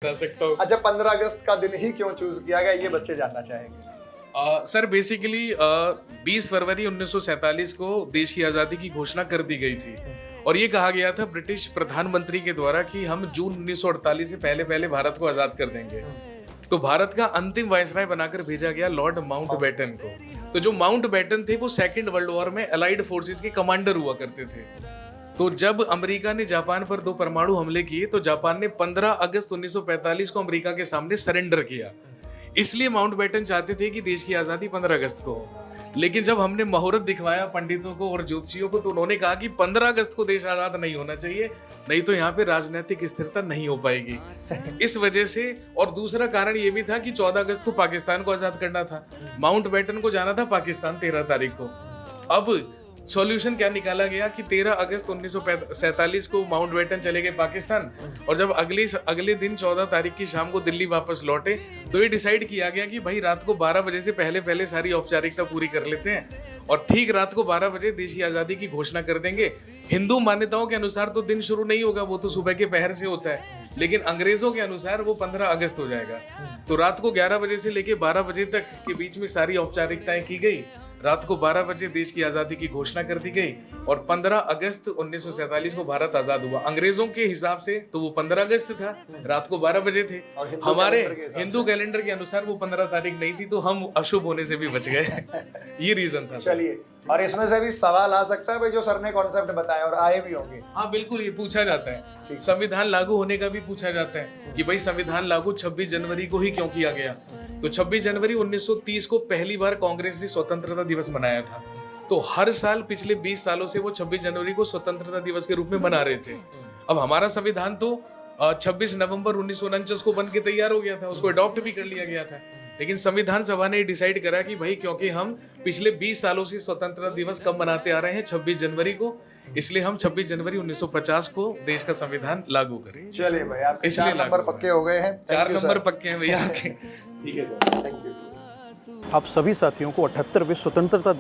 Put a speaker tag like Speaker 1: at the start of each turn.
Speaker 1: बता सकता हूँ।
Speaker 2: अच्छा, 15 अगस्त का दिन ही क्यों चूज किया गया, ये बच्चे जानना चाहेंगे।
Speaker 1: सर बेसिकली 20 फरवरी 1947 को देश की आज़ादी की घोषणा कर दी गई थी और ये कहा गया था ब्रिटिश प्रधानमंत्री के द्वारा कि हम जून 1948 से पहले पहले भारत को आज़ाद कर देंगे। तो भारत का अंतिम वायसराय बनाकर भेजा गया लॉर्ड माउंटबेटन को। तो जो माउंटबेटन थे वो सेकेंड वर्ल्ड वॉर में अलाइड फोर्सेस के कमांडर हुआ करते थे। तो जब अमेरिका ने जापान पर 2 परमाणु हमले किए तो जापान ने 15 अगस्त 1945 को अमेरिका के सामने सरेंडर किया। इसलिए माउंटबेटन चाहते थे कि देश की आजादी 15 अगस्त को हो। लेकिन जब हमने मुहूर्त दिखवाया पंडितों को और ज्योतिषियों को तो उन्होंने कहा कि 15 अगस्त को देश आजाद नहीं होना चाहिए, नहीं तो यहाँ पे राजनीतिक स्थिरता नहीं हो पाएगी। इस वजह से, और दूसरा कारण ये भी था कि 14 अगस्त को पाकिस्तान को आजाद करना था। माउंटबेटन को जाना था पाकिस्तान 13 तारीख को। अब सॉल्यूशन क्या निकाला गया कि 13 अगस्त 1947 को माउंटबेटन चले गए पाकिस्तान और जब अगले दिन 14 तारीख की शाम को दिल्ली वापस लौटे तो ये डिसाइड किया गया कि भाई रात को 12 बजे से पहले पहले सारी औपचारिकता पूरी कर लेते हैं और ठीक रात को 12 बजे देश की आज़ादी की घोषणा कर देंगे। हिंदू मान्यताओं के अनुसार तो दिन शुरू नहीं होगा, वो तो सुबह के पहर से होता है, लेकिन अंग्रेजों के अनुसार वो 15 अगस्त हो जाएगा। तो रात को 11 बजे से लेके 12 बजे तक के बीच में सारी औपचारिकताएं की गई। रात को 12 बजे देश की आजादी की घोषणा कर दी गई और 15 अगस्त 1947 को भारत आजाद हुआ। अंग्रेजों के हिसाब से तो वो 15 अगस्त था, रात को 12 बजे थे। हमारे हिंदू कैलेंडर के अनुसार वो 15 तारीख नहीं थी, तो हम अशुभ होने से भी बच गए। ये रीजन था।
Speaker 2: चलिए, और इसमें से भी सवाल आ सकता है भाई, जो सर ने कॉन्सेप्ट बताया और आए भी होंगे।
Speaker 1: हाँ बिल्कुल, ये पूछा जाता है। संविधान लागू होने का भी पूछा जाता है कि भाई संविधान लागू 26 जनवरी को ही क्यों किया गया। तो 26 जनवरी 1930 को पहली बार कांग्रेस ने स्वतंत्रता दिवस मनाया था। तो हर साल पिछले 20 सालों से वो 26 जनवरी को स्वतंत्रता दिवस के रूप में मना रहे थे। अब हमारा संविधान तो 26 नवंबर 1949 को बन के तैयार हो गया था, उसको अडॉप्ट भी कर लिया गया था। लेकिन संविधान सभा ने डिसाइड करा कि भाई क्योंकि हम पिछले 20 सालों से स्वतंत्रता दिवस कब मनाते आ रहे हैं 26 जनवरी को, इसलिए हम 26 जनवरी 1950 को देश का संविधान लागू करें।
Speaker 2: चलिए भाई, आप 4 नंबर पक्के हो गए हैं।
Speaker 1: 4 नंबर पक्के हैं भैया आपके।
Speaker 2: ठीक है सर, थैंक यू।
Speaker 3: आप सभी साथियों को 78वें स्वतंत्रता